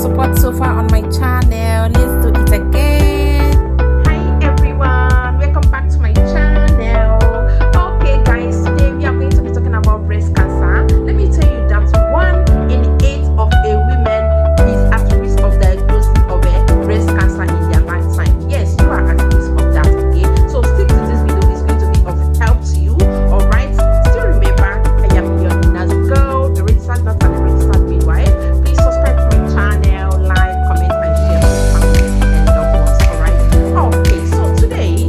support so far on my channel. Let's do it again. Hi everyone, welcome back to my channel. Okay guys, today we are going to be talking about breast cancer. Let me tell you that 1 in 8 of a women is at risk of diagnosis of a breast cancer in their lifetime. Yes, you are at risk of that. Okay, so stick to this video. It's going to be of help to you. All right, still remember, I am your nurse girl, the registered nurse and the registered midwife. Please subscribe to my channel, like, comment, and share with family and loved ones. All right. Okay, so today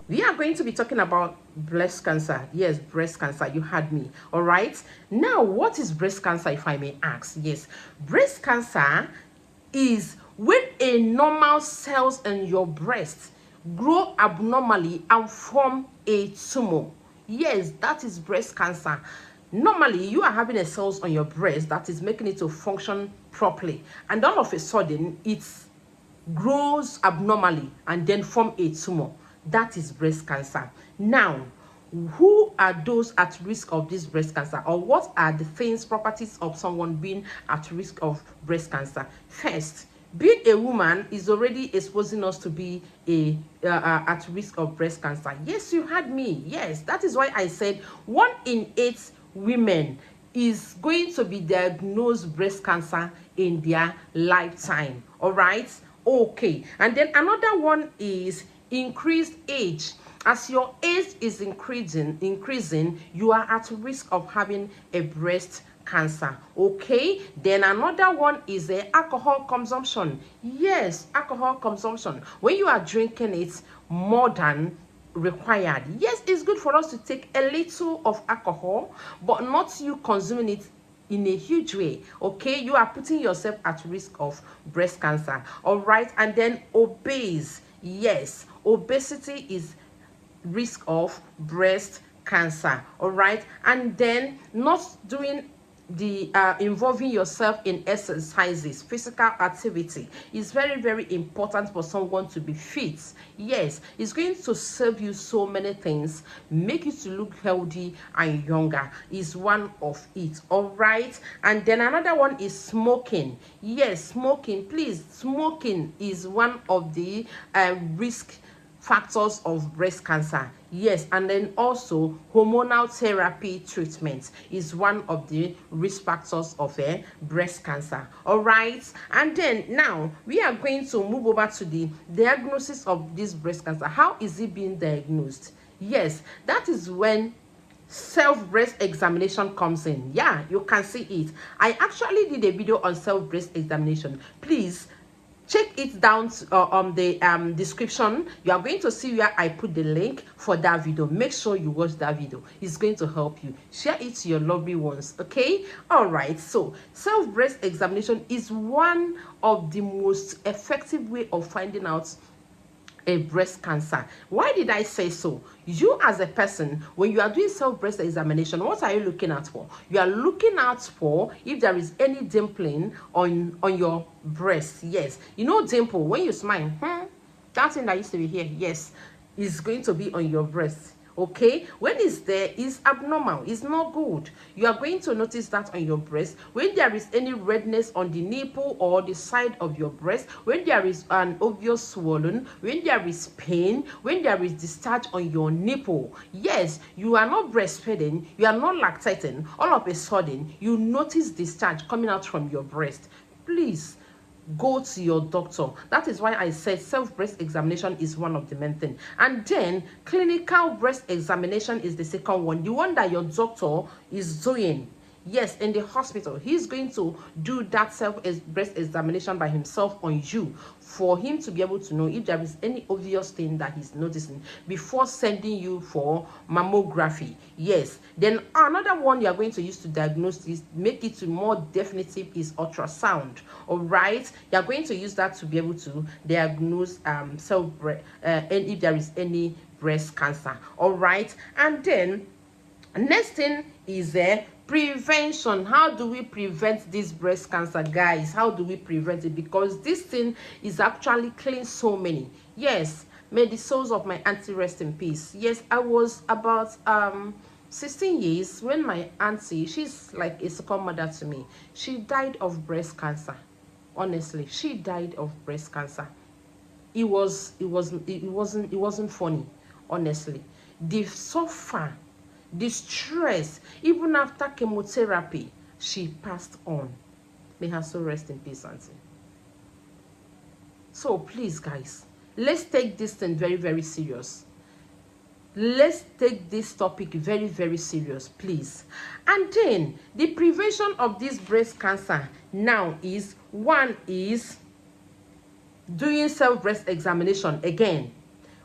we are going to be talking about breast cancer. Yes, breast cancer. You heard me. All right. Now, what is breast cancer, if I may ask? Yes, breast cancer is when a normal cells in your breast grow abnormally and form a tumor. Yes, that is breast cancer. Normally, you are having a cells on your breast that is making it to function properly, and all of a sudden, it grows abnormally and then form a tumor. That is breast cancer. Now, who are those at risk of this breast cancer, or what are the things, properties of someone being at risk of breast cancer? First, being a woman is already exposing us to be at risk of breast cancer. Yes, you heard me. Yes, that is why I said 1 in 8 women is going to be diagnosed breast cancer in their lifetime. All right. Okay, and then another one is increased age. As your age is increasing, you are at risk of having a breast cancer. Okay, then another one is alcohol consumption. Yes, alcohol consumption. When you are drinking it more than required. Yes, it's good for us to take a little of alcohol, but not you consuming it in a huge way. Okay, you are putting yourself at risk of breast cancer. All right, and then obese. Yes, obesity is risk of breast cancer. All right, and then not doing the involving yourself in exercises, physical activity is very, very important for someone to be fit. Yes, it's going to serve you so many things, make you to look healthy and younger is one of it. All right, and then another one is smoking. Yes, smoking. Please, smoking is one of the risk factors of breast cancer. Yes, and then also hormonal therapy treatment is one of the risk factors of breast cancer. All right, and then now we are going to move over to the diagnosis of this breast cancer. How is it being diagnosed? Yes, that is when self breast examination comes in. Yeah, you can see it. I actually did a video on self breast examination. Please check it down on the description. You are going to see where I put the link for that video. Make sure you watch that video. It's going to help you. Share it to your lovely ones. Okay, all right. So self breast examination is one of the most effective way of finding out a breast cancer. Why did I say so? You as a person, when you are doing self-breast examination, what are you looking out for? You are looking out for if there is any dimpling on your breast. Yes, you know dimple, when you smile, that thing that used to be here, yes, is going to be on your breast. Okay, when it's there, it's abnormal, it's not good. You are going to notice that on your breast. When there is any redness on the nipple or the side of your breast, when there is an obvious swollen, when there is pain, when there is discharge on your nipple, yes, you are not breastfeeding, you are not lactating, all of a sudden you notice discharge coming out from your breast, please go to your doctor. That is why I said self-breast examination is one of the main things. And then clinical breast examination is the second one, the one that your doctor is doing. Yes, in the hospital, he's going to do that self-breast examination by himself on you for him to be able to know if there is any obvious thing that he's noticing before sending you for mammography. Yes, then another one you are going to use to diagnose this, make it more definitive, is ultrasound. All right, you are going to use that to be able to diagnose and if there is any breast cancer. All right, and then next thing is prevention. How do we prevent this breast cancer, guys? How do we prevent it? Because this thing is actually killing so many. Yes, may the souls of my auntie rest in peace. Yes, I was about 16 years when my auntie, she's like a second mother to me, she died of breast cancer. Honestly, she died of breast cancer. It wasn't funny. Honestly, the suffer, the stress, even after chemotherapy, she passed on. May her soul rest in peace, auntie. So please, guys, let's take this thing very, very serious. Let's take this topic very, very serious, please. And then the prevention of this breast cancer now is, one is doing self-breast examination. Again,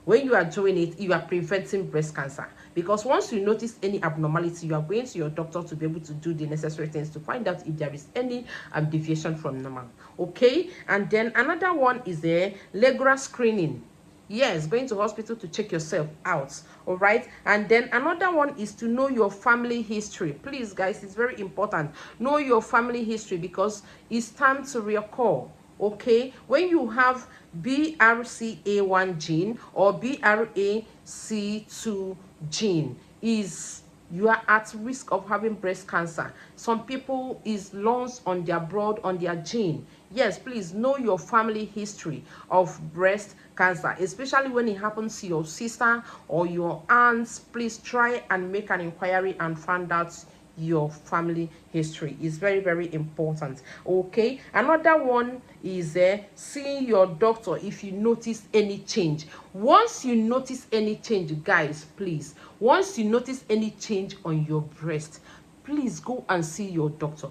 when you are doing it, you are preventing breast cancer, because once you notice any abnormality, you are going to your doctor to be able to do the necessary things to find out if there is any deviation from normal. Okay. And then another one is a regular screening. Yes, going to hospital to check yourself out. All right. And then another one is to know your family history. Please, guys, it's very important. Know your family history, because it's time to reoccur. Okay, when you have BRCA1 gene or BRCA2 gene, is you are at risk of having breast cancer. Some people is lost on their blood, on their gene. Yes, please know your family history of breast cancer, especially when it happens to your sister or your aunts. Please try and make an inquiry and find out your family history. Is very, very important. Okay, another one is seeing your doctor if you notice any change. Once you notice any change, guys, please, once you notice any change on your breast, please go and see your doctor.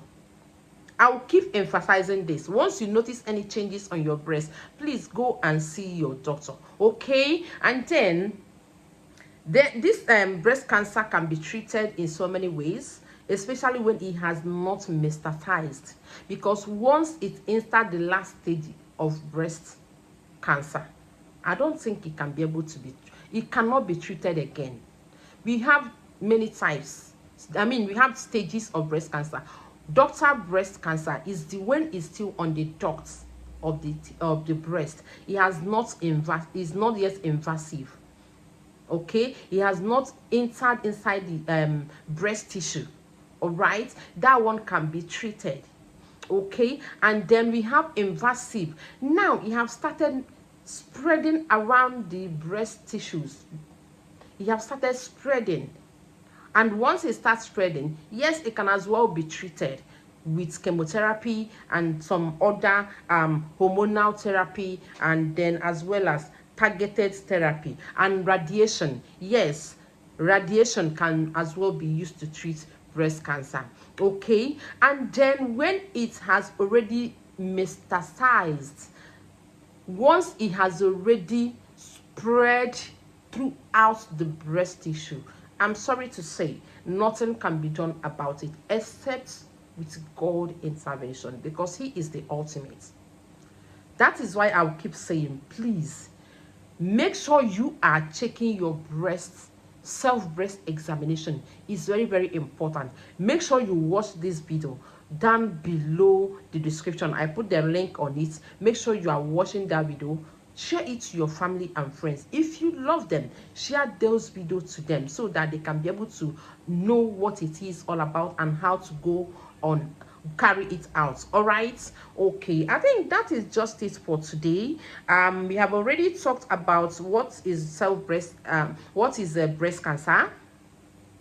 I'll keep emphasizing this. Once you notice any changes on your breast, please go and see your doctor. Okay. And then this breast cancer can be treated in so many ways, especially when it has not metastasized, because once it enters the last stage of breast cancer, I don't think it can be able to be, it cannot be treated again. We have many types. We have stages of breast cancer. Ductal breast cancer is the one is still on the ducts of the breast. It has not is not yet invasive. Okay, it has not entered inside the breast tissue. All right, that one can be treated. Okay. And then we have invasive. Now it have started spreading around the breast tissues. It have started spreading, and once it starts spreading, yes, it can as well be treated with chemotherapy and some other hormonal therapy, and then as well as targeted therapy and radiation. Yes, radiation can as well be used to treat breast cancer. Okay. And then when it has already metastasized, once it has already spread throughout the breast tissue, I'm sorry to say, nothing can be done about it except with God intervention, because He is the ultimate. That is why I'll keep saying, please make sure you are checking your breasts. Self-breast examination is very, very important. Make sure you watch this video. Down below the description, I put the link on it. Make sure you are watching that video. Share it to your family and friends. If you love them, share those videos to them so that they can be able to know what it is all about and how to go on carry it out. All right. Okay, I think that is just it for today. We have already talked about what is what is breast cancer.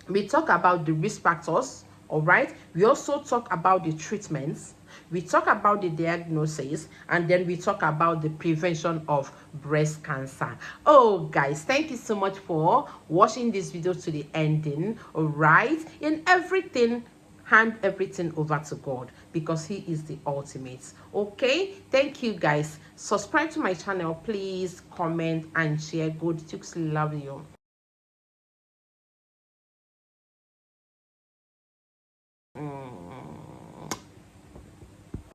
We talk about the risk factors. All right. We also talk about the treatments. We talk about the diagnosis, and then we talk about the prevention of breast cancer. Oh, guys, thank you so much for watching this video to the ending. All right. In everything, hand everything over to God, because He is the ultimate. Okay. Thank you, guys. Subscribe to my channel, please. Comment and share. Good chicks, love you.